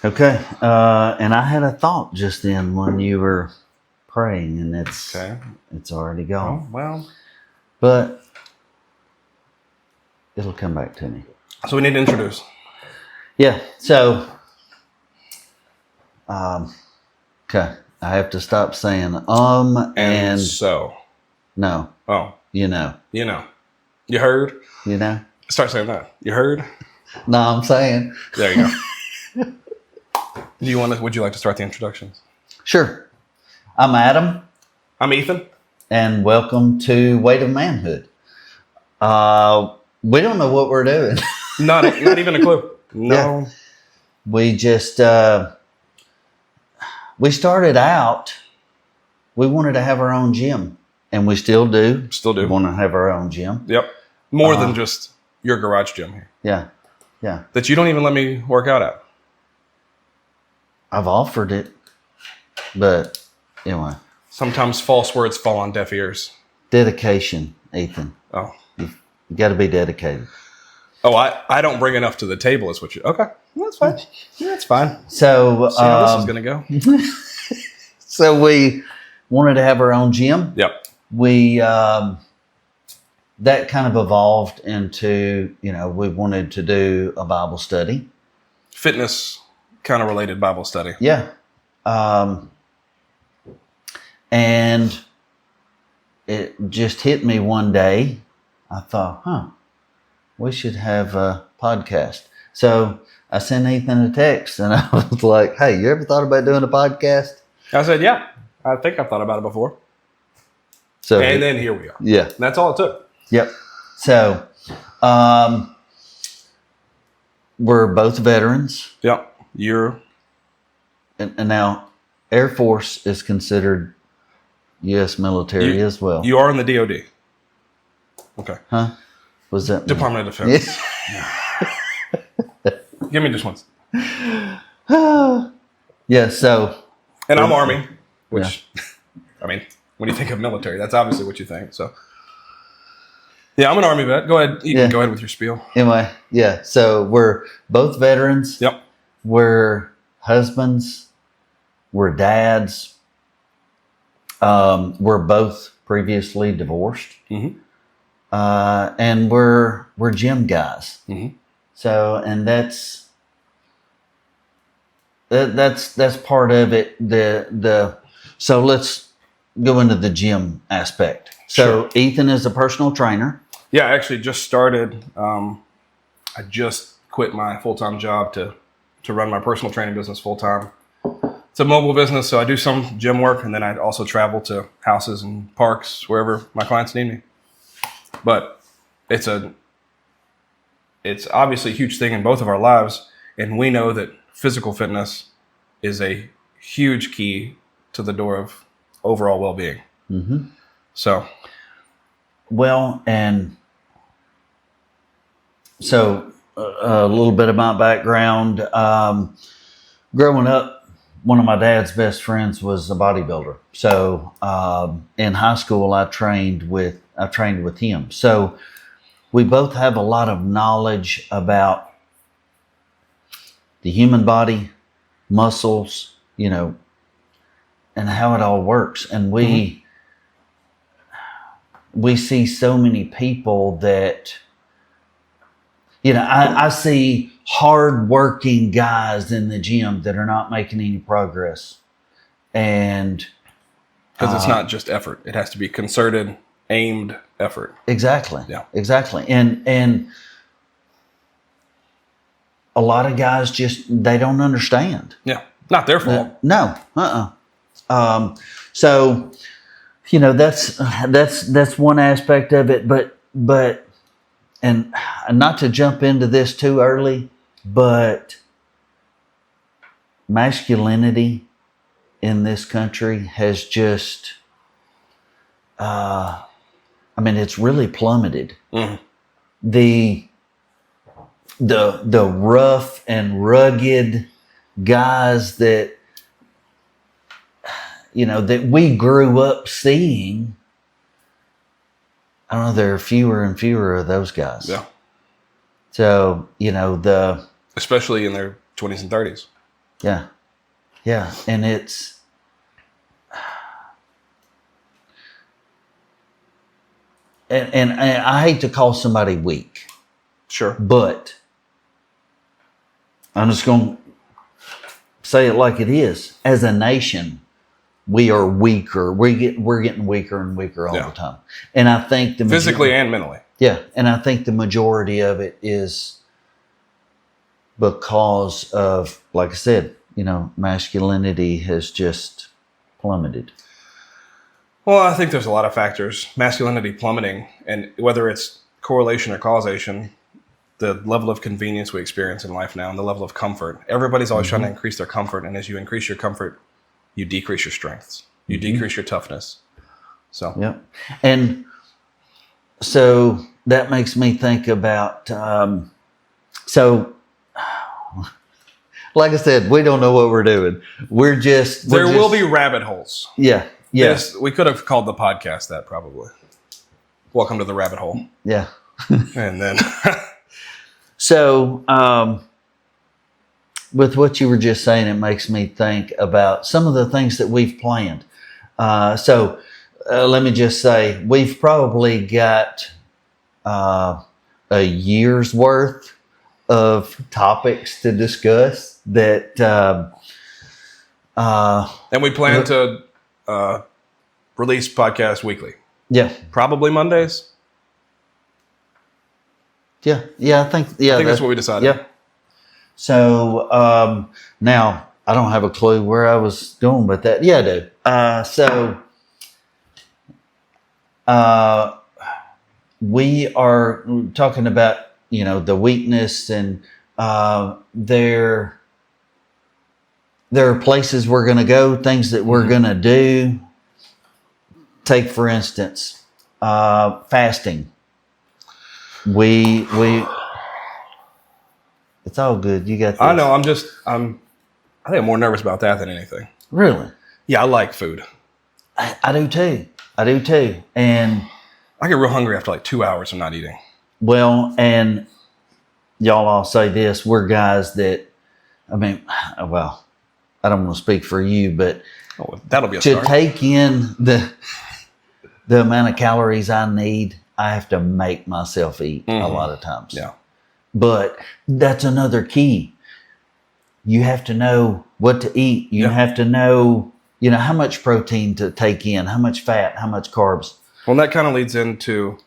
Okay. And I had a thought just then when you were praying, and it's already gone. Oh, well. But it'll come back to me. So we need to introduce. Yeah. So, okay. I have to stop saying and so. No. Oh. You know. You know. You heard? You know. Start saying that. You heard? No, I'm saying. There you go. Would you like to start the introductions? Sure. I'm Adam. I'm Ethan. And welcome to Weight of Manhood. We don't know what we're doing. Not even a clue. No. Yeah. We just, we started out, we wanted to have our own gym. And we still do. Still do. We want to have our own gym. Yep. More than just your garage gym here. Yeah. Yeah. That you don't even let me work out at. I've offered it. But anyway. Sometimes false words fall on deaf ears. Dedication, Ethan. Oh. You got to be dedicated. Oh, I don't bring enough to the table is what you... Okay. That's fine. Yeah, that's fine. So... See how this is going to go. So we wanted to have our own gym. Yep. We... that kind of evolved into, we wanted to do a Bible study. Fitness kind of related Bible study. Yeah. And it just hit me one day. I thought, we should have a podcast. So I sent Ethan a text and I was like, hey, you ever thought about doing a podcast? I said, yeah, I think I've thought about it before. So, and then here we are. Yeah. And that's all it took. Yep. So, we're both veterans. Yep. You're... And now Air Force is considered U.S. military as well. You are in the DOD. Okay. Huh? What's that mean? Department of Defense. Yeah. Give me just one. Yeah, so... And I'm Army, which, I mean, when you think of military, that's obviously what you think, so... Yeah, I'm an Army vet. Go ahead. You can go ahead with your spiel. Anyway, yeah. So we're both veterans. Yep. We're husbands. We're dads. We're both previously divorced. Mm-hmm. And we're gym guys. Mm-hmm. So, and that's part of it. So let's go into the gym aspect. So Sure. Ethan is a personal trainer. Yeah, I actually just started. I just quit my full-time job to run my personal training business full-time. It's a mobile business, so I do some gym work, and then I also travel to houses and parks, wherever my clients need me. But it's obviously a huge thing in both of our lives, and we know that physical fitness is a huge key to the door of overall well-being. Mm-hmm. So... Well, and so a little bit of my background. Growing up, one of my dad's best friends was a bodybuilder. So in high school, I trained with him. So we both have a lot of knowledge about the human body, muscles, and how it all works. And we see so many people that, I see hard-working guys in the gym that are not making any progress. And because it's not just effort. It has to be concerted, aimed effort. Exactly. Yeah. Exactly. And a lot of guys they don't understand. Yeah. Not their fault. No. So, that's one aspect of it, but and not to jump into this too early, but masculinity in this country has just, it's really plummeted. Mm-hmm. The rough and rugged guys that, that we grew up seeing, I don't know, there are fewer and fewer of those guys. Yeah. So, especially in their 20s and 30s. Yeah. Yeah. And and I hate to call somebody weak, Sure. but I'm just going to say it like it is. As a nation, we are weaker. We're getting weaker and weaker all the time. And I think physically and mentally. Yeah. And I think the majority of it is because of, like I said, masculinity has just plummeted. Well, I think there's a lot of factors. Masculinity plummeting, and whether it's correlation or causation, the level of convenience we experience in life now and the level of comfort. Everybody's always trying to increase their comfort. And as you increase your comfort, you decrease your strengths. You decrease your toughness. So, yep. And so that makes me think about, like I said, we don't know what we're doing. There will be rabbit holes. Yeah. Yes. We could have called the podcast that probably. Welcome to the rabbit hole. Yeah. And then. So, with what you were just saying, it makes me think about some of the things that we've planned. Let me just say, we've probably got a year's worth of topics to discuss that. And we plan to release podcasts weekly. Yeah. Probably Mondays. Yeah. I think that's what we decided. Yeah. So now I don't have a clue where I was going with that. Yeah, I do. We are talking about the weakness, and there are places we're going to go, things that we're going to do. Take for instance, fasting. We it's all good. You got this. I know. I think I'm more nervous about that than anything. Really? Yeah, I like food. I do too. And I get real hungry after like 2 hours of not eating. Well, and y'all all say this, we're guys that, I don't want to speak for you, but that'll be a to start. take in the amount of calories I need, I have to make myself eat a lot of times. Yeah. But that's another key. You have to know what to eat. You have to know, how much protein to take in, how much fat, how much carbs. Well, that kind of leads into,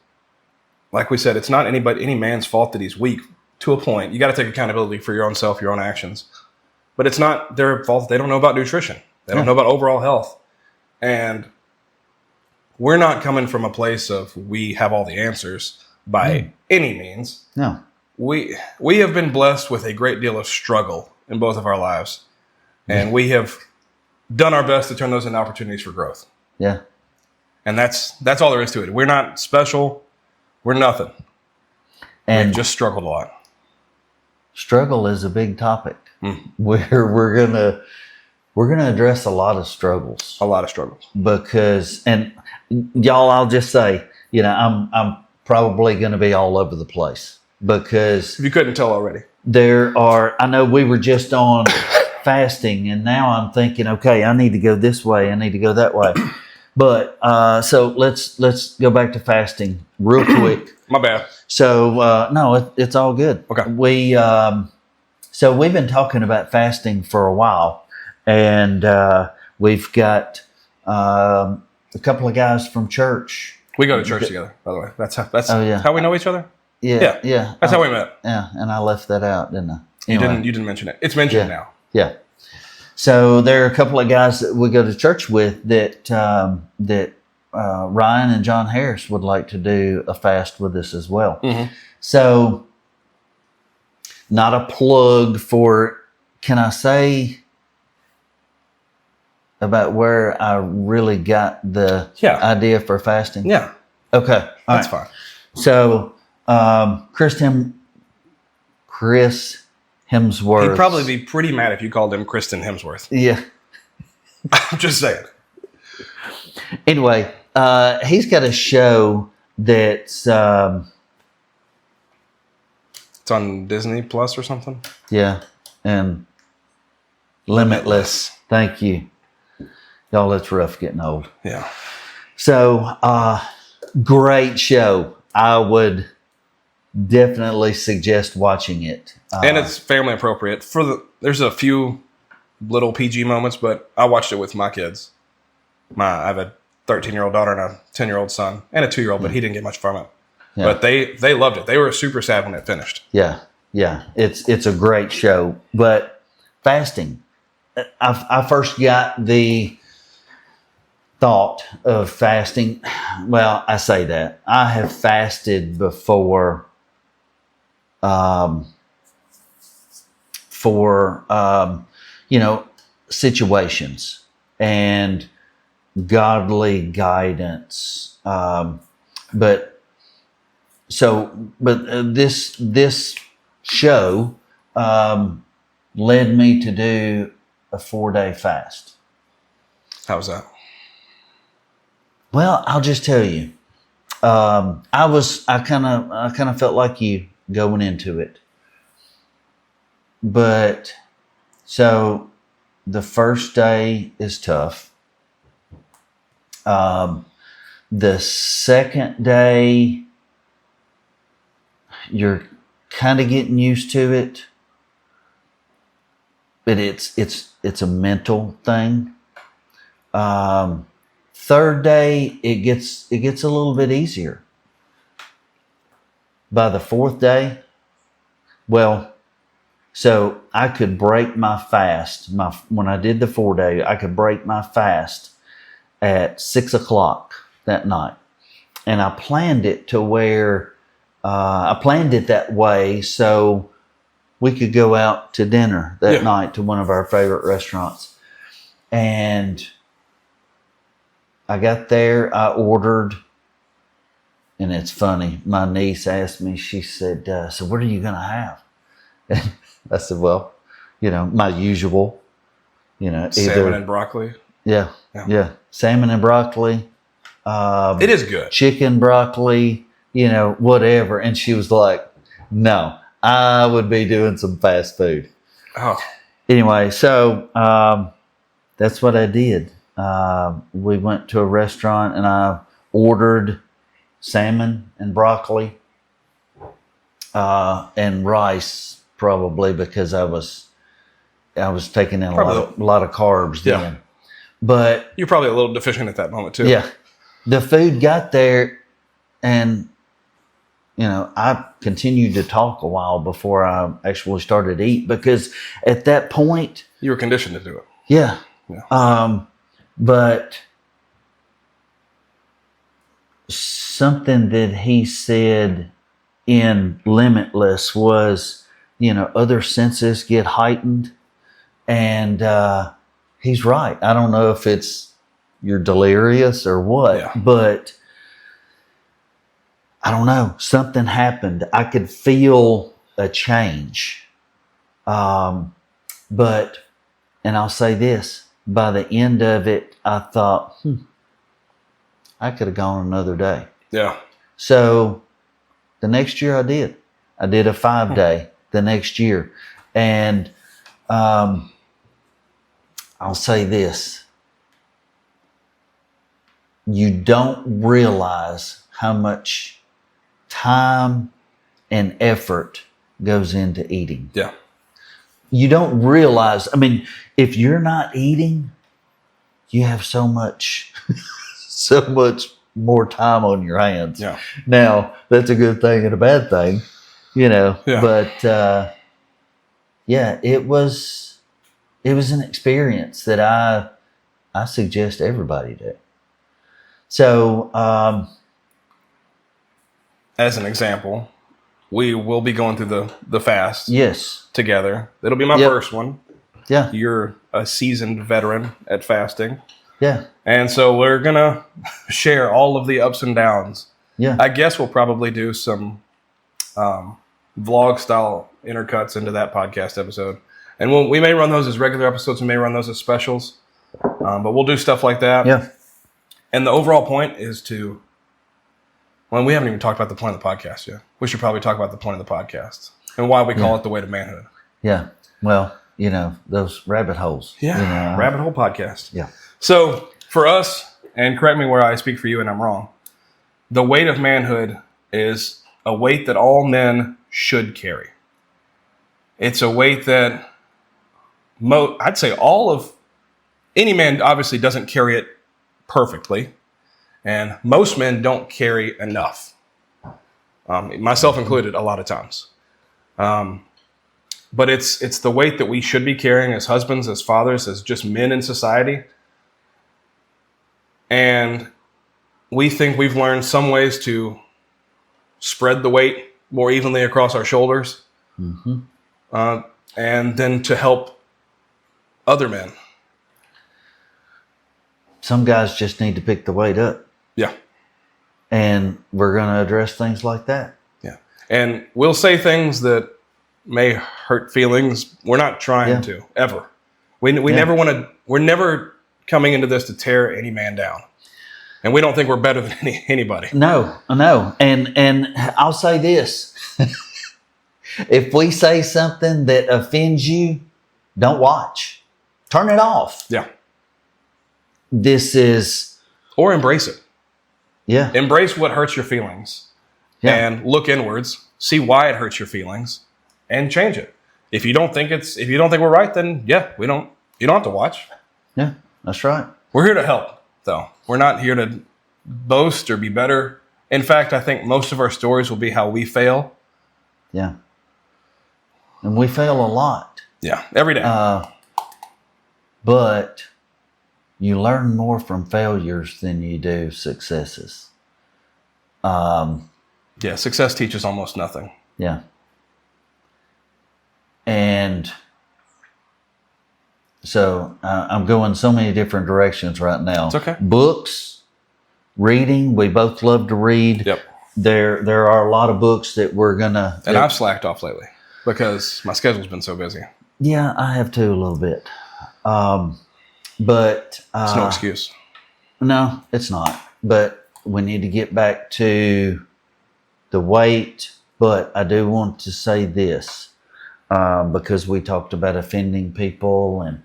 like we said, it's not any man's fault that he's weak to a point. You got to take accountability for your own self, your own actions. But it's not their fault that they don't know about nutrition. They don't know about overall health. And we're not coming from a place of we have all the answers by any means. No. We have been blessed with a great deal of struggle in both of our lives. And we have done our best to turn those into opportunities for growth. Yeah. And that's all there is to it. We're not special. We're nothing. And we've just struggled a lot. Struggle is a big topic. We're gonna address a lot of struggles. Because, and y'all, I'll just say, I'm probably gonna be all over the place because if you couldn't tell already, I know we were just on fasting, and now I'm thinking, okay, I need to go this way, I need to go that way. But so let's go back to fasting real quick. My bad. So no, it's all good. Okay. So we've been talking about fasting for a while, and we've got a couple of guys from church. We go to church together, by the way. That's how we know each other. Yeah. That's how we met. Yeah, and I left that out, didn't I? Anyway. You didn't mention it. It's mentioned now. Yeah. So there are a couple of guys that we go to church with that Ryan and John Harris would like to do a fast with us as well. Mm-hmm. So, not a plug for, can I say about where I really got the idea for fasting? Yeah. Okay. That's fine. So, Chris Hemsworth. He'd probably be pretty mad if you called him Kristen Hemsworth. Yeah. I'm just saying. Anyway, he's got a show that's... it's on Disney Plus or something? Yeah. And Limitless. Thank you. Y'all, it's rough getting old. Yeah. So, great show. I would definitely suggest watching it. And it's family appropriate. There's a few little PG moments, but I watched it with my kids. I have a 13-year-old daughter and a 10-year-old son and a 2-year-old, but he didn't get much from it. Yeah. But they loved it. They were super sad when it finished. Yeah. It's a great show. But fasting, I first got the thought of fasting. Well, I say that I have fasted before for situations and godly guidance. But this show led me to do a 4-day fast. How was that? Well, I'll just tell you. I kind of felt like you going into it. But so the first day is tough. The second day, you're kind of getting used to it, but it's a mental thing. Third day, it gets a little bit easier. By the fourth day, so I could break my fast. When I did the 4-day, I could break my fast at 6:00 that night, and I planned it to where I planned it that way so we could go out to dinner that night to one of our favorite restaurants. And I got there, I ordered, and it's funny. My niece asked me, she said, so what are you going to have? And I said, well, my usual, salmon and broccoli. Yeah. Salmon and broccoli. It is good. Chicken, broccoli, whatever. And she was like, no, I would be doing some fast food. Oh. Anyway, so that's what I did. We went to a restaurant and I ordered salmon and broccoli and rice, probably because I was taking in a lot of carbs then. But you're probably a little deficient at that moment too. Yeah. The food got there and I continued to talk a while before I actually started to eat, because at that point you were conditioned to do it. Yeah. But something that he said in Limitless was, other senses get heightened, and he's right. I don't know if you're delirious or what, but I don't know. Something happened. I could feel a change. And I'll say this, by the end of it, I thought, I could have gone another day. Yeah. So the next year I did a 5-day the next year. And I'll say this, you don't realize how much time and effort goes into eating. Yeah. You don't realize, if you're not eating, you have so much more time on your hands. Yeah. Now, that's a good thing and a bad thing, but it was an experience that I suggest everybody do. So, as an example, we will be going through the fast. Yes. Together. It'll be my first one. Yeah. You're a seasoned veteran at fasting. Yeah. And so we're going to share all of the ups and downs. Yeah. I guess we'll probably do some vlog style intercuts into that podcast episode. And we may run those as regular episodes. We may run those as specials. But we'll do stuff like that. Yeah. And the overall point is we haven't even talked about the point of the podcast yet. We should probably talk about the point of the podcast and why we call it the way to manhood. Yeah. Well, those rabbit holes. Yeah, rabbit hole podcast. Yeah. So for us, and correct me where I speak for you and I'm wrong, the weight of manhood is a weight that all men should carry. It's a weight that I'd say any man obviously doesn't carry it perfectly, and most men don't carry enough, myself included, a lot of times. But it's the weight that we should be carrying as husbands, as fathers, as just men in society. And we think we've learned some ways to spread the weight more evenly across our shoulders, and then to help other men. Some guys just need to pick the weight up. Yeah. And we're going to address things like that. Yeah. And we'll say things that may hurt feelings. We're not trying to, ever. We never want to, we're never coming into this to tear any man down. And we don't think we're better than anybody. No. And I'll say this. If we say something that offends you, don't watch. Turn it off. Yeah. Or embrace it. Yeah. Embrace what hurts your feelings. Yeah. And look inwards, see why it hurts your feelings, and change it. If you don't think we're right, then you don't have to watch. Yeah, that's right. We're here to help, though. We're not here to boast or be better. In fact, I think most of our stories will be how we fail. Yeah. And we fail a lot. Yeah, every day. But you learn more from failures than you do successes. Success teaches almost nothing. Yeah. And so I'm going so many different directions right now. It's okay. Books, reading. We both love to read. Yep. There are a lot of books that we're gonna. And I've slacked off lately because my schedule's been so busy. Yeah, I have too a little bit. But it's no excuse. No, it's not. But we need to get back to the weight. But I do want to say this, because we talked about offending people, and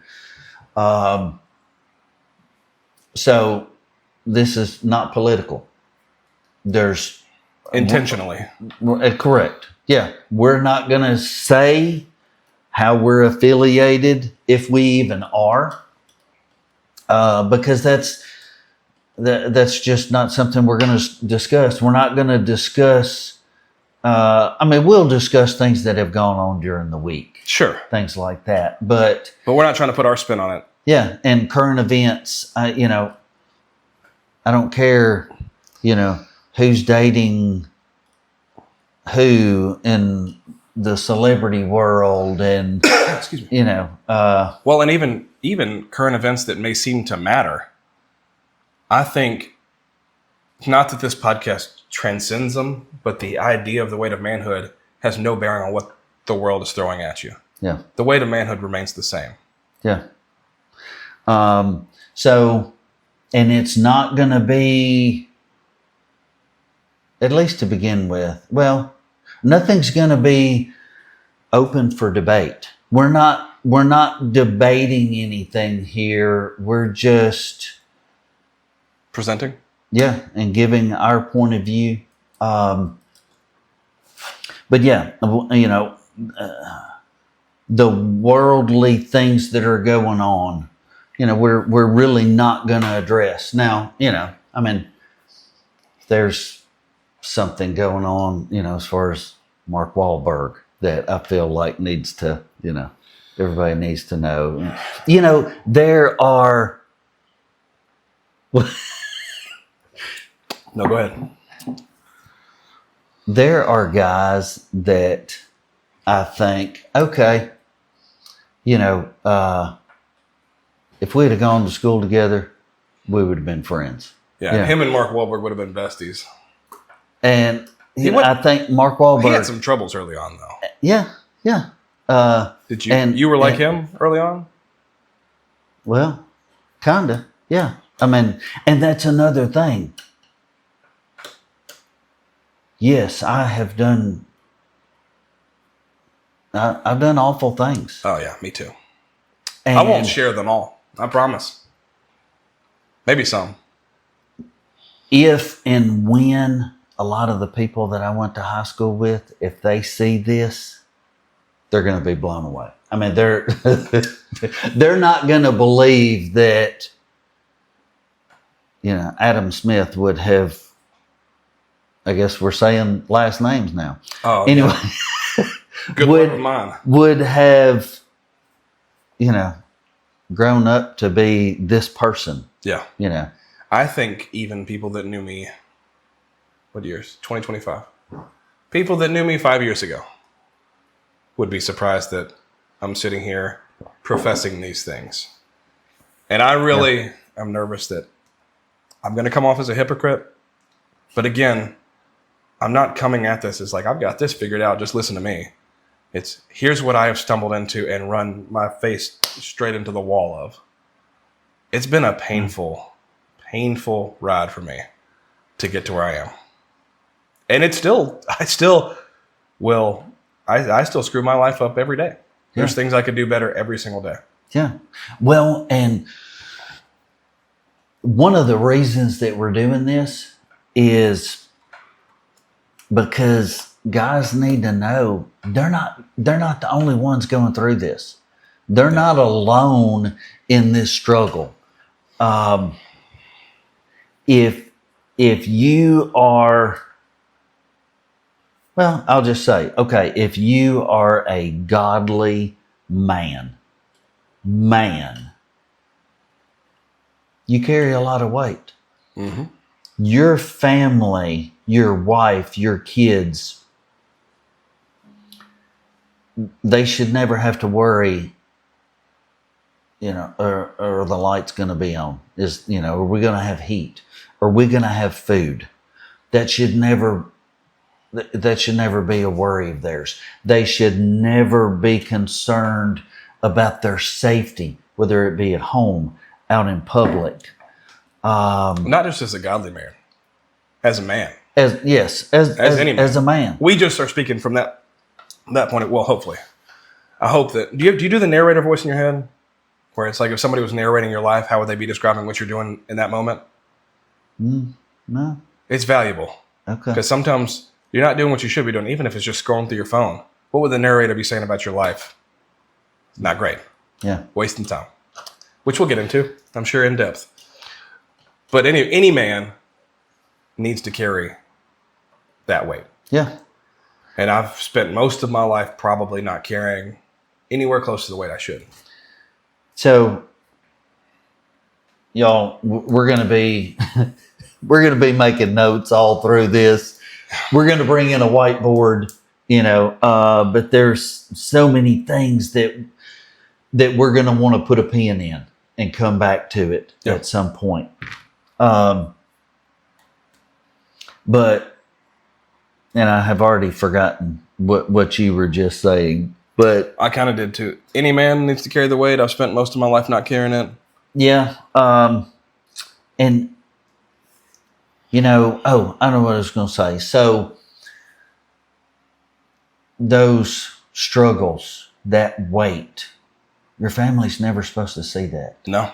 so this is not political. There's intentionally correct. Yeah, we're not going to say how we're affiliated, if we even are. Because that's just not something we're going to discuss. We're not going to discuss. We'll discuss things that have gone on during the week. Sure, things like that. But we're not trying to put our spin on it. Yeah, and current events. I don't care. Who's dating who in the celebrity world, and excuse me. And even current events that may seem to matter. I think not that this podcast transcends them, but the idea of the weight of manhood has no bearing on what the world is throwing at you. Yeah. The weight of manhood remains the same. Yeah. So, and it's not going to be, at least to begin with, nothing's going to be open for debate. We're not debating anything here. We're just presenting. Yeah, and giving our point of view. But yeah, the worldly things that are going on, we're really not going to address. Now, there's something going on, as far as Mark Wahlberg, that I feel like needs to, everybody needs to know. There are. No, go ahead. There are guys that I think, okay, if we'd have gone to school together, we would have been friends. Yeah. Him and Mark Wahlberg would have been besties. And I think Mark Wahlberg, he had some troubles early on, though. Yeah. Did you? And you were like him early on? Well, kinda. Yeah. And that's another thing. Yes, I have done. I've done awful things. Oh yeah, me too. I won't share them all. I promise. Maybe some. If and when a lot of the people that I went to high school with, if they see this, they're going to be blown away. I mean, they're not going to believe that, Adam Smith would have, I guess we're saying last names now. Oh, anyway, good luck with mine. Would have, grown up to be this person. Yeah. I think even people that knew me, what years? 2025. People that knew me 5 years ago would be surprised that I'm sitting here professing these things. And I really am nervous that I'm going to come off as a hypocrite. But again, I'm not coming at this as like, I've got this figured out, just listen to me. It's, here's what I have stumbled into and run my face straight into the wall of. It's been a painful ride for me to get to where I am. And I still screw my life up every day. There's things I could do better every single day. Yeah. Well, and one of the reasons that we're doing this is because guys need to know they're not the only ones going through this. They're not alone in this struggle. If you are, well, I'll just say, okay, if you are a godly man, you carry a lot of weight. Mm-hmm. Your family, your wife, your kids, they should never have to worry, are the lights going to be on? Are we going to have heat? Are we going to have food? That should never be a worry of theirs. They should never be concerned about their safety, whether it be at home, out in public. Not just as a godly man, as a man. As any man. As a man. We just are speaking from that point. Well, hopefully. I hope that, do you do the narrator voice in your head? Where it's like if somebody was narrating your life, how would they be describing what you're doing in that moment? No. It's valuable. Okay. Because sometimes you're not doing what you should be doing, even if it's just scrolling through your phone. What would the narrator be saying about your life? Not great. Yeah. Wasting time. Which we'll get into, I'm sure, in depth. But any man needs to carry that weight. Yeah. And I've spent most of my life probably not carrying anywhere close to the weight I should. So, y'all, we're going to be making notes all through this. We're going to bring in a whiteboard, but there's so many things that we're going to want to put a pin in and come back to it at some point. But, and I have already forgotten what you were just saying, but I kind of did too. Any man needs to carry the weight. I've spent most of my life not carrying it. Yeah. And I know what I was going to say. So those struggles, that weight, your family's never supposed to see that. No.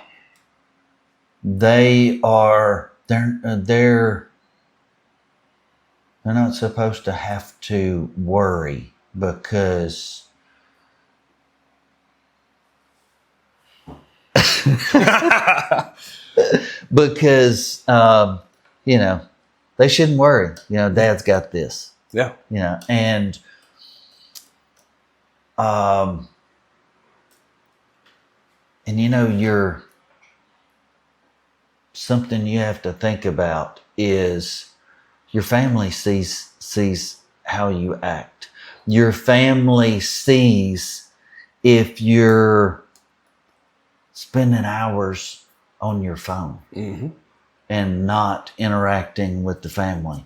They're not supposed to have to worry because they shouldn't worry. Dad's got this. Yeah. And you're something you have to think about is your family sees how you act. Your family sees if you're spending hours on your phone and not interacting with the family.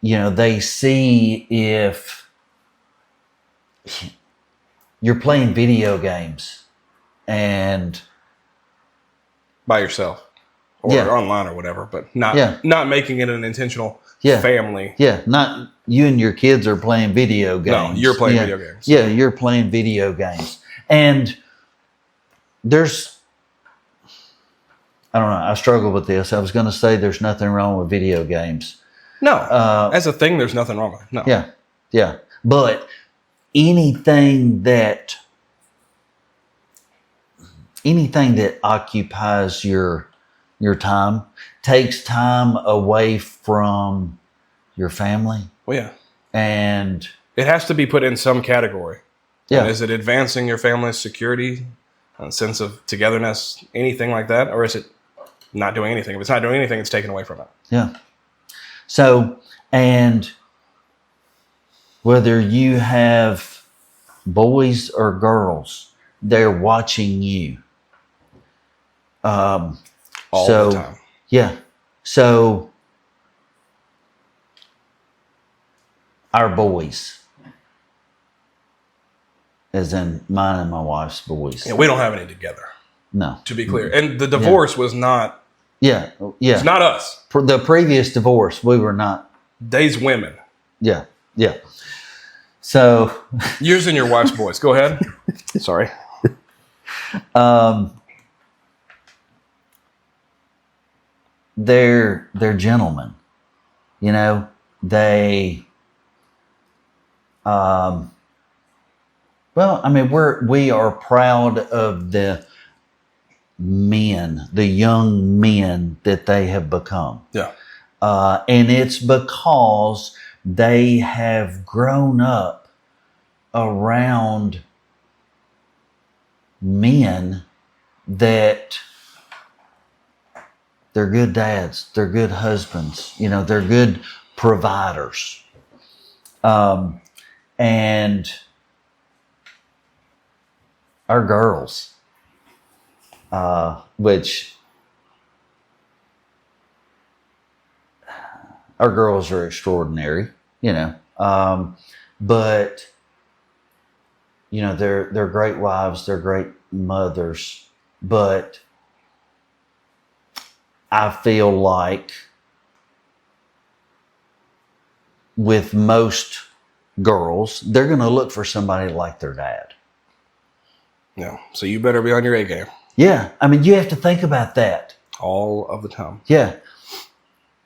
They see if you're playing video games and by yourself or online or whatever, but not making it an intentional family. Yeah, not you and your kids are playing video games. No, you're playing video games. Yeah, you're playing video games. And there's, I don't know. I struggle with this. I was going to say there's nothing wrong with video games. No, as a thing, there's nothing wrong with it. No. Yeah, yeah. But anything that occupies your time, takes time away from your family. Well, yeah. And it has to be put in some category. Yeah. And is it advancing your family's security, a sense of togetherness, anything like that? Or is it not doing anything? If it's not doing anything, it's taken away from it. Yeah. So, and whether you have boys or girls, they're watching you. All the time. Yeah. So our boys, as in mine and my wife's boys. Yeah, we don't have any together. No. To be clear. And the divorce was not. Yeah. It's not us. For the previous divorce, we were not. They's women. Yeah. Yeah. So. Yours and your wife's boys. Go ahead. Sorry. They're gentlemen. You know, they. Well, I mean, we are proud of the men, the young men that they have become. Yeah. And it's because they have grown up around men that they're good dads, they're good husbands, you know, they're good providers. And our girls, which our girls are extraordinary, you know, but you know, they're great wives, they're great mothers, but I feel like with most girls, they're going to look for somebody like their dad. Yeah. So you better be on your A game. Yeah. I mean, you have to think about that. All of the time. Yeah.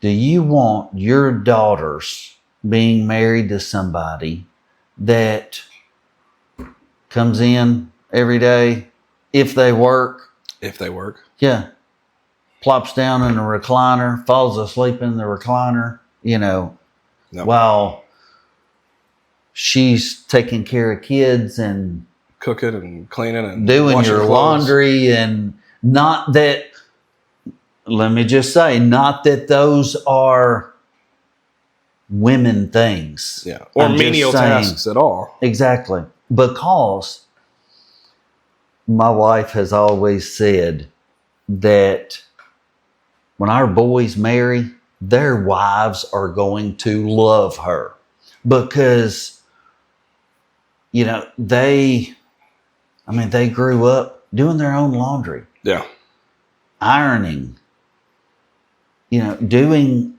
Do you want your daughters being married to somebody that comes in every day if they work? If they work. Yeah. Plops down in a recliner, falls asleep in the recliner, you know, while she's taking care of kids and cooking and cleaning and doing your laundry. And not that, let me just say, not that those are women things. Yeah. Or menial tasks at all. Exactly. Because my wife has always said that when our boys marry, their wives are going to love her because, you know, they grew up doing their own laundry. Yeah. Ironing, you know, doing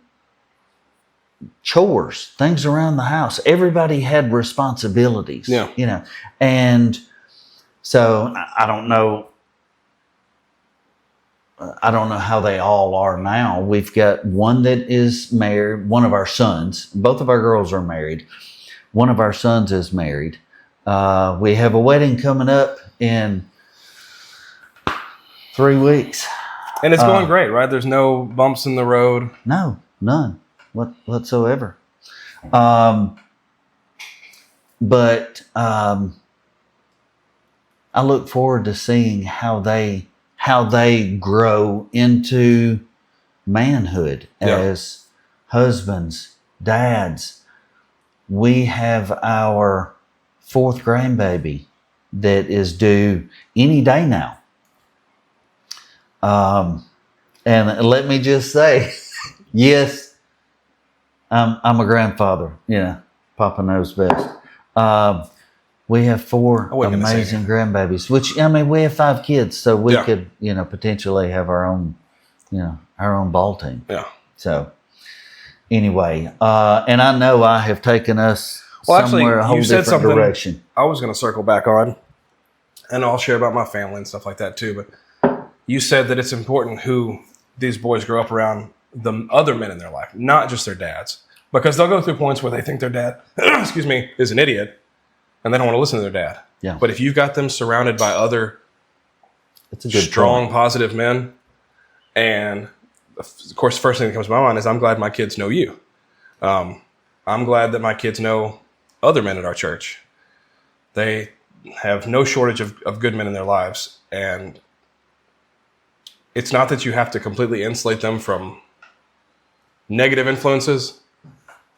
chores, things around the house. Everybody had responsibilities. Yeah. You know, and so I don't know how they all are now. We've got one that is married, one of our sons. Both of our girls are married. One of our sons is married. We have a wedding coming up in 3 weeks. And it's going great, right? There's no bumps in the road. No, none whatsoever. But I look forward to seeing how they grow into manhood as husbands, dads. We have our 4th grandbaby that is due any day now. And let me just say, yes, I'm a grandfather. Yeah, Papa knows best. We have 4 amazing grandbabies, which, I mean, we have 5 kids, so we could, you know, potentially have our own ball team. Yeah. So anyway, and I know I have taken us somewhere a whole different direction. I was going to circle back on. and I'll share about my family and stuff like that too. But you said that it's important who these boys grow up around, the other men in their life, not just their dads, because they'll go through points where they think their dad, excuse me, is an idiot, and they don't want to listen to their dad. Yeah. But if you've got them surrounded by other It's a good strong, point. positive men, and of course, the first thing that comes to my mind is I'm glad my kids know you. I'm glad that my kids know other men at our church. They have no shortage of good men in their lives, and it's not that you have to completely insulate them from negative influences,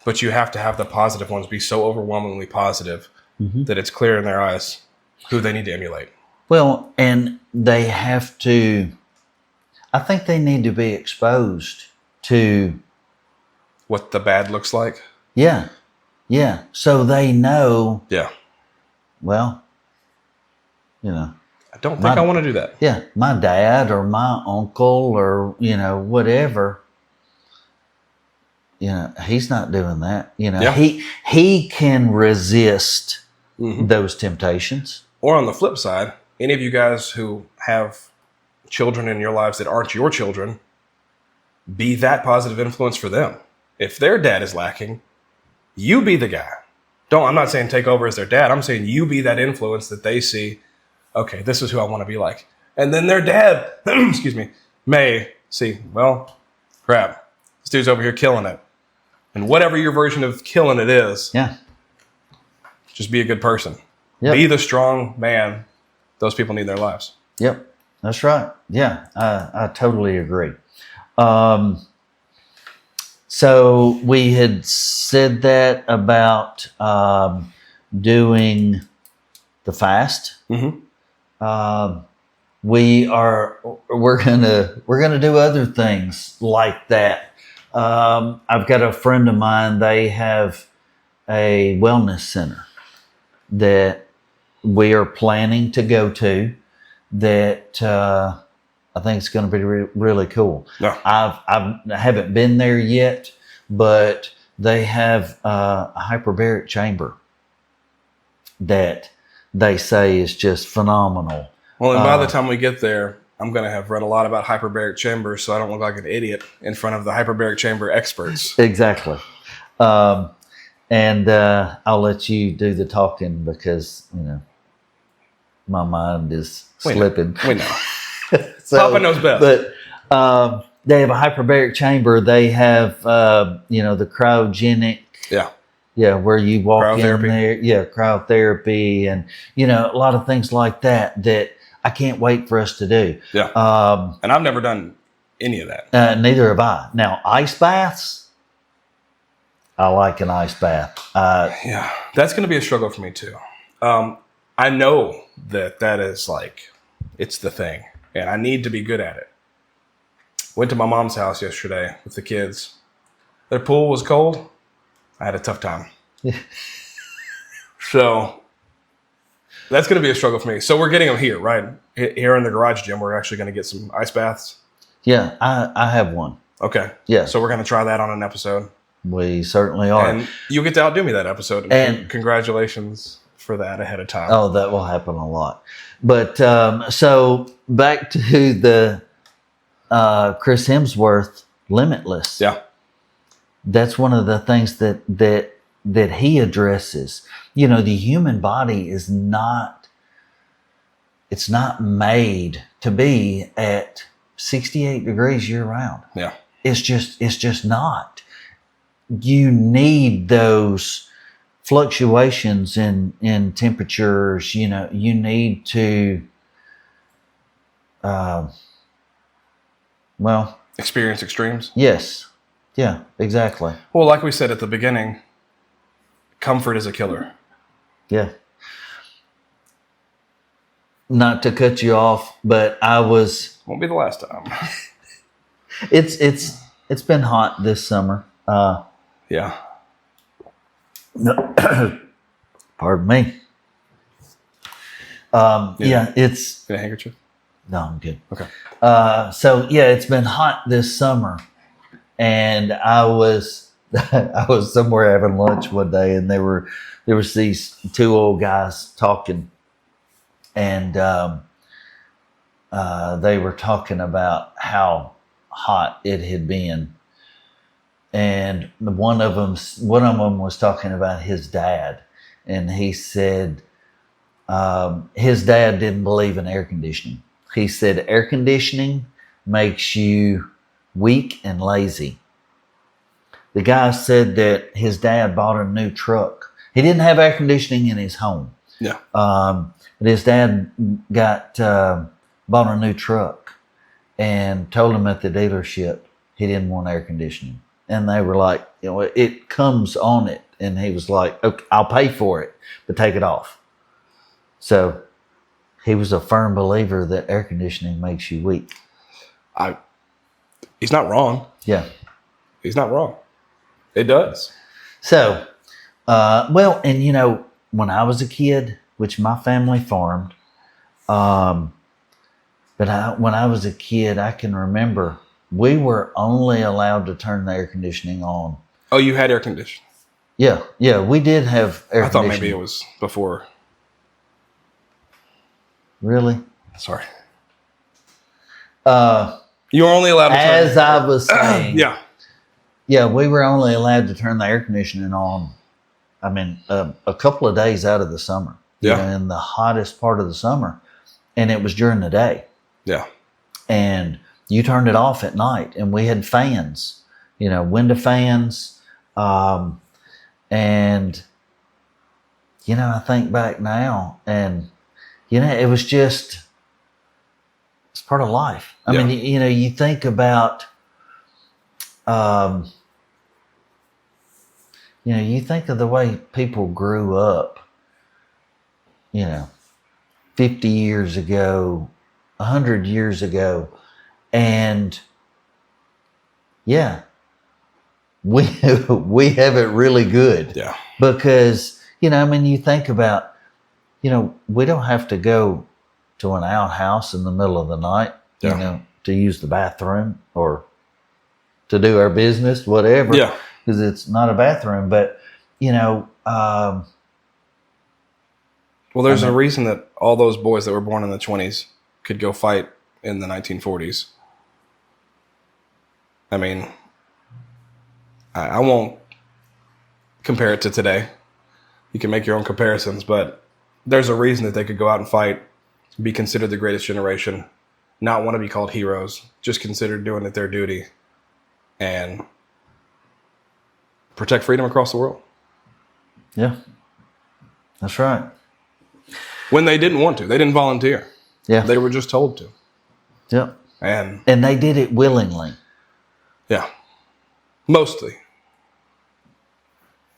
but you have to have the positive ones be so overwhelmingly positive that it's clear in their eyes who they need to emulate. Well, and they have to, I think they need to be exposed to, What the bad looks like. yeah, so they know, Yeah. well, you know, I don't think I want to do that. yeah, my dad or my uncle or, you know, whatever, you know, he's not doing that. You know, Yeah. he can resist those temptations. Or on the flip side, any of you guys who have children in your lives that aren't your children, be that positive influence for them. If their dad is lacking, you be the guy. I'm not saying take over as their dad. I'm saying you be that influence that they see, okay, this is who I want to be like. And then their dad, excuse me, may see, well, crap, this dude's over here killing it. And whatever your version of killing it is, Yeah. just be a good person. Yep. Be the strong man those people need in their lives. Yep. That's right. Yeah. I totally agree. So we had said that about doing the fast. We're gonna do other things like that. I've got a friend of mine. They have a wellness center that we are planning to go to. That I think it's going to be really cool. Yeah. I haven't been there yet, but they have a hyperbaric chamber that they say is just phenomenal. Well, and by the time we get there, I'm going to have read a lot about hyperbaric chambers, so I don't look like an idiot in front of the hyperbaric chamber experts. Exactly. And I'll let you do the talking because, you know, my mind is slipping. We know. So, Papa knows best. But they have a hyperbaric chamber. They have, you know, the cryogenic. Yeah, where you walk in there. Yeah, cryotherapy and, you know, a lot of things like that I can't wait for us to do. Yeah. And I've never done any of that. Neither have I. Now, ice baths, I like an ice bath. Yeah, that's going to be a struggle for me too. I know that is like, it's the thing, and I need to be good at it. Went to my mom's house yesterday with the kids. Their pool was cold. I had a tough time. So that's going to be a struggle for me. So we're getting them here, right? Here in the garage gym, we're actually going to get some ice baths. Yeah, I have one. Okay. Yeah. So we're going to try that on an episode. We certainly are. And you'll get to outdo me that episode. And congratulations for that ahead of time. Oh, that will happen a lot. But so back to the Chris Hemsworth Limitless. Yeah. That's one of the things that he addresses. You know, the human body is not, it's not made to be at 68 degrees year round. Yeah. It's just not. You need those fluctuations in temperatures. You know, you need to, Experience extremes. Yes. Yeah, exactly. Well, like we said at the beginning, comfort is a killer. Yeah. Not to cut you off, but Won't be the last time. it's been hot this summer. Yeah. Pardon me. Yeah, it's Get a handkerchief? no, I'm good. Okay. So yeah, it's been hot this summer, and I was somewhere having lunch one day, and there was these two old guys talking, and they were talking about how hot it had been, and one of them was talking about his dad, and he said his dad didn't believe in air conditioning. He said air conditioning makes you weak and lazy. The guy said that his dad bought a new truck. He didn't have air conditioning in his home. Yeah. But his dad bought a new truck and told him at the dealership he didn't want air conditioning. And they were like, it comes on it. And he was like, okay, I'll pay for it, but take it off. So he was a firm believer that air conditioning makes you weak. He's not wrong. Yeah. He's not wrong. It does. So, and when I was a kid, which my family farmed, when I was a kid, I can remember we were only allowed to turn the air conditioning on. Oh, you had air conditioning? Yeah, we did have air conditioning. I thought maybe it was before. Really? Sorry. You were only allowed to turn as I was saying. Yeah, we were only allowed to turn the air conditioning on. I mean, a couple of days out of the summer. Yeah. In the hottest part of the summer, and it was during the day. Yeah. And you turned it off at night, and we had fans, window fans, and I think back now, and it was just. It's part of life. I mean, you think about, you think of the way people grew up, 50 years ago, 100 years ago. And yeah, we have it really good. Yeah. Because, you think about, we don't have to go to an outhouse in the middle of the night, to use the bathroom or to do our business, whatever. Yeah. Because it's not a bathroom, but well, there's a reason that all those boys that were born in the 20s could go fight in the 1940s. I mean, I won't compare it to today. You can make your own comparisons, but there's a reason that they could go out and fight, be considered the greatest generation, not want to be called heroes, just considered doing it their duty, and protect freedom across the world. Yeah, that's right. When they didn't want to. They didn't volunteer. Yeah. They were just told to. Yep. And they did it willingly. Yeah. Mostly.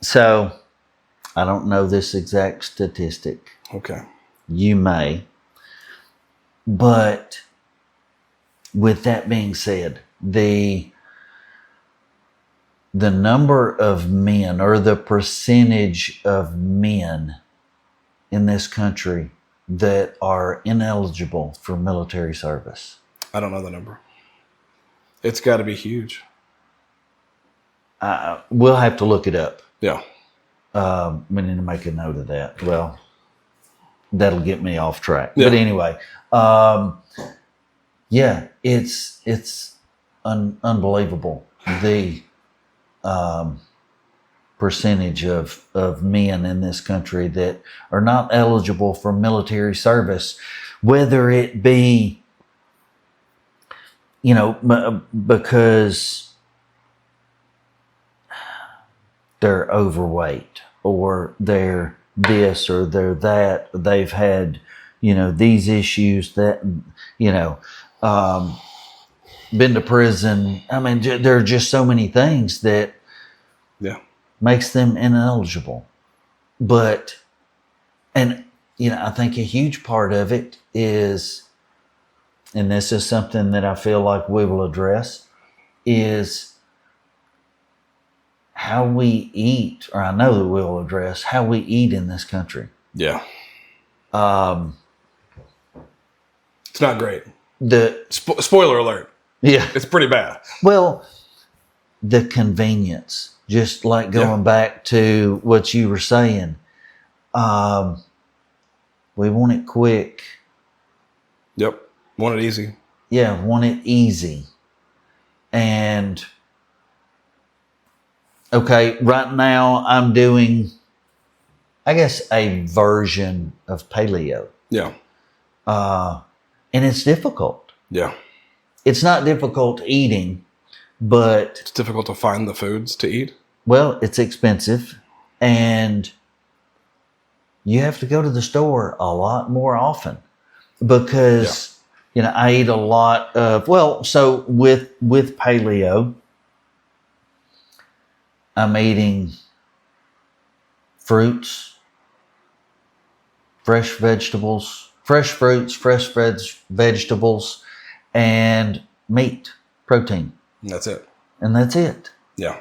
So, I don't know this exact statistic. Okay. You may. But with that being said, the number of men, or the percentage of men in this country that are ineligible for military service. I don't know the number. It's got to be huge. We'll have to look it up. Yeah. We need to make a note of that. Well, that'll get me off track. Yeah. But anyway, it's unbelievable. The percentage of men in this country that are not eligible for military service, whether it be, because they're overweight, or they're this, or they're that, they've had, these issues that, been to prison. I mean, there are just so many things that makes them ineligible. But, I think a huge part of it is, and this is something that I feel like we will address, is how we eat, or I know that we'll address how we eat in this country. Yeah. It's not great. Spoiler alert. Yeah. It's pretty bad. Well, the convenience, just like going back to what you were saying, We want it quick. Yep. Want it easy. Yeah, want it easy. And okay, right now I'm doing, I guess, a version of paleo. Yeah. And it's difficult. Yeah. It's not difficult eating, but It's difficult to find the foods to eat. well, it's expensive, and you have to go to the store a lot more often because I eat a lot of so with paleo, I'm eating fruits, fresh vegetables, fresh fruits, fresh vegetables, and meat, protein. And that's it. And that's it. Yeah.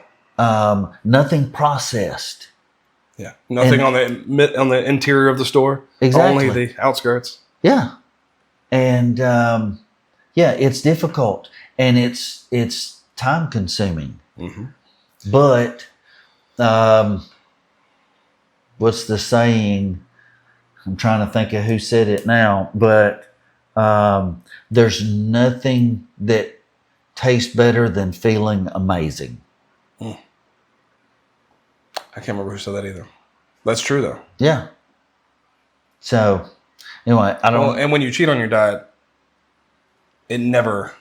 Nothing processed. Yeah. Nothing on the interior of the store. Exactly. Only the outskirts. Yeah. And it's difficult and it's time consuming. Mm-hmm. But what's the saying? I'm trying to think of who said it now, but there's nothing that tastes better than feeling amazing. I can't remember who said that either. That's true though. Yeah. So anyway, I don't. Well, and when you cheat on your diet, it never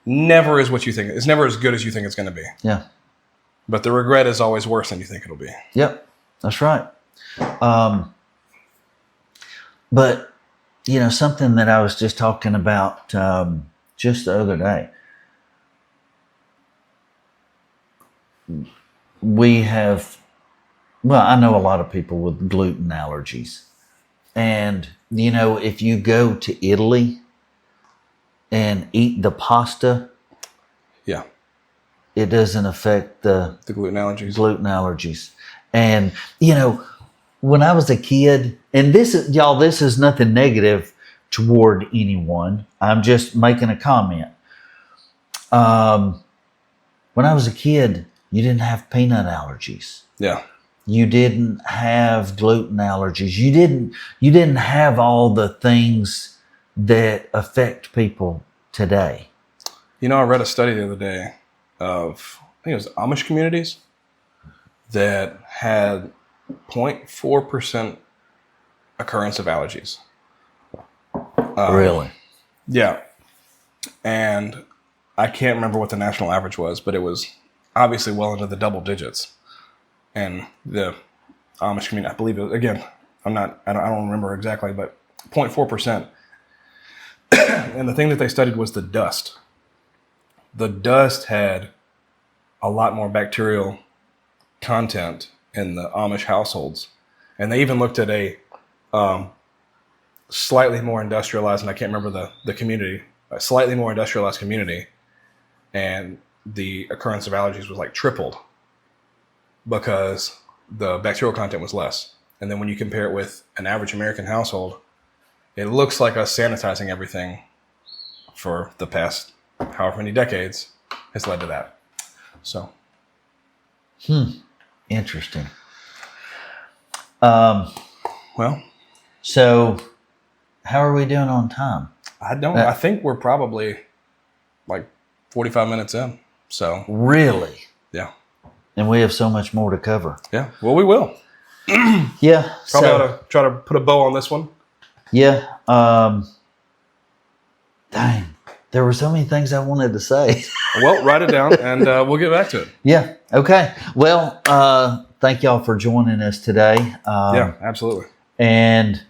is what you think. It's never as good as you think it's going to be. Yeah. But the regret is always worse than you think it'll be. Yep, that's right. But something that I was just talking about just the other day. I know a lot of people with gluten allergies. And, if you go to Italy and eat the pasta, Yeah. it doesn't affect the gluten allergies. And, when I was a kid, and this is nothing negative toward anyone. I'm just making a comment. When I was a kid, you didn't have peanut allergies. Yeah. You didn't have gluten allergies. You didn't have all the things that affect people today. I read a study the other day of, I think it was Amish communities that had 0.4% occurrence of allergies. Really? Yeah. And I can't remember what the national average was, but it was obviously well into the double digits. And the Amish community, I believe it, again, I don't remember exactly, but 0.4%. And the thing that they studied was the dust. The dust had a lot more bacterial content in the Amish households. And they even looked at a slightly more industrialized, and I can't remember the community, a slightly more industrialized community. And the occurrence of allergies was like tripled because the bacterial content was less. And then when you compare it with an average American household, it looks like us sanitizing everything for the past however many decades has led to that. So. Interesting. Well. So how are we doing on time? I think we're probably like 45 minutes in. So. Really? Yeah. And we have so much more to cover. Yeah. Well, we will. Yeah. Probably ought to try to put a bow on this one. Yeah. Dang. There were so many things I wanted to say. Well, write it down and we'll get back to it. Yeah. Okay. Well, thank y'all for joining us today. Yeah, absolutely. And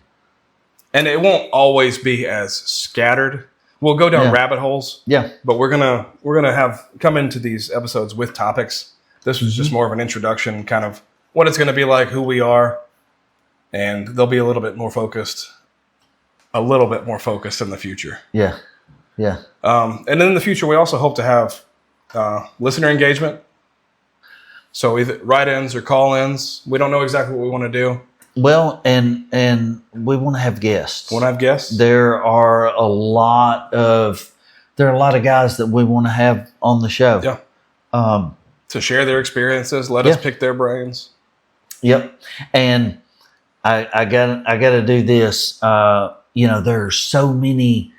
it won't always be as scattered. We'll go down rabbit holes. Yeah. But we're gonna have come into these episodes with topics. This was just more of an introduction, kind of what it's gonna be like, who we are, and they'll be a little bit more focused in the future. Yeah. Yeah. And then in the future, we also hope to have listener engagement. So either write-ins or call-ins. We don't know exactly what we want to do. Well, and we want to have guests. Want to have guests? There are a lot of guys that we want to have on the show. Yeah. To share their experiences, let us pick their brains. Yep. And I got to do this. There's so many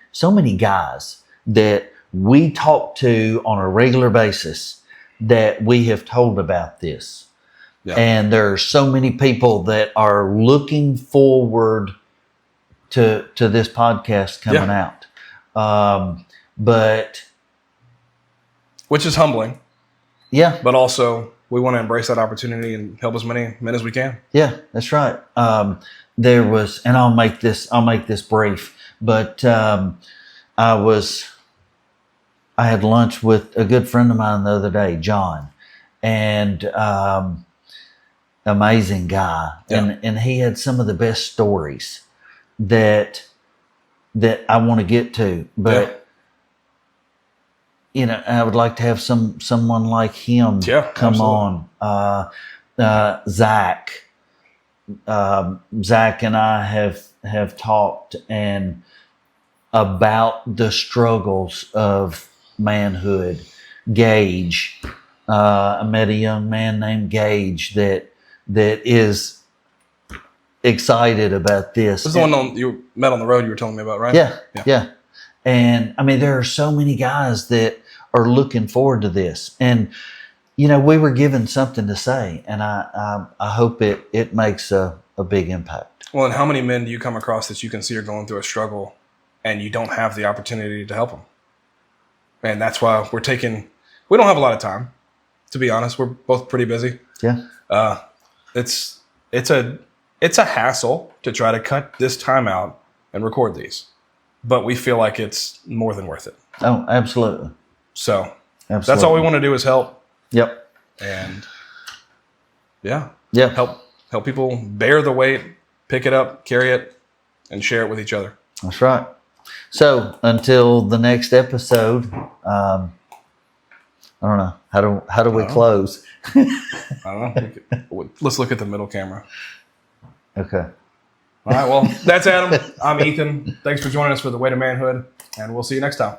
guys that we talk to on a regular basis that we have told about this. Yeah. And there are so many people that are looking forward to this podcast coming out. But which is humbling. Yeah. But also we want to embrace that opportunity and help as many men as we can. Yeah, that's right. There was, and I'll make this brief, but I had lunch with a good friend of mine the other day, John, and amazing guy. Yeah. And he had some of the best stories that I want to get to, but I would like to have someone like him come absolutely. On. Zach and I have talked and about the struggles of manhood. Gage, I met a young man named Gage that is excited about this. This is the one you met on the road you were telling me about, right? Yeah. And I mean, there are so many guys that are looking forward to this. And, we were given something to say, and I hope it makes a big impact. Well, and how many men do you come across that you can see are going through a struggle and you don't have the opportunity to help them? And that's why we don't have a lot of time, to be honest. We're both pretty busy. Yeah. It's a hassle to try to cut this time out and record these, but we feel like it's more than worth it. Oh, absolutely. So that's all we want to do is help. Yep. And help people bear the weight, pick it up, carry it, and share it with each other. That's right. So until the next episode, I don't know. How do we close? I don't know. Let's look at the middle camera. Okay. All right. Well, that's Adam. I'm Ethan. Thanks for joining us for The Way to Manhood, and we'll see you next time.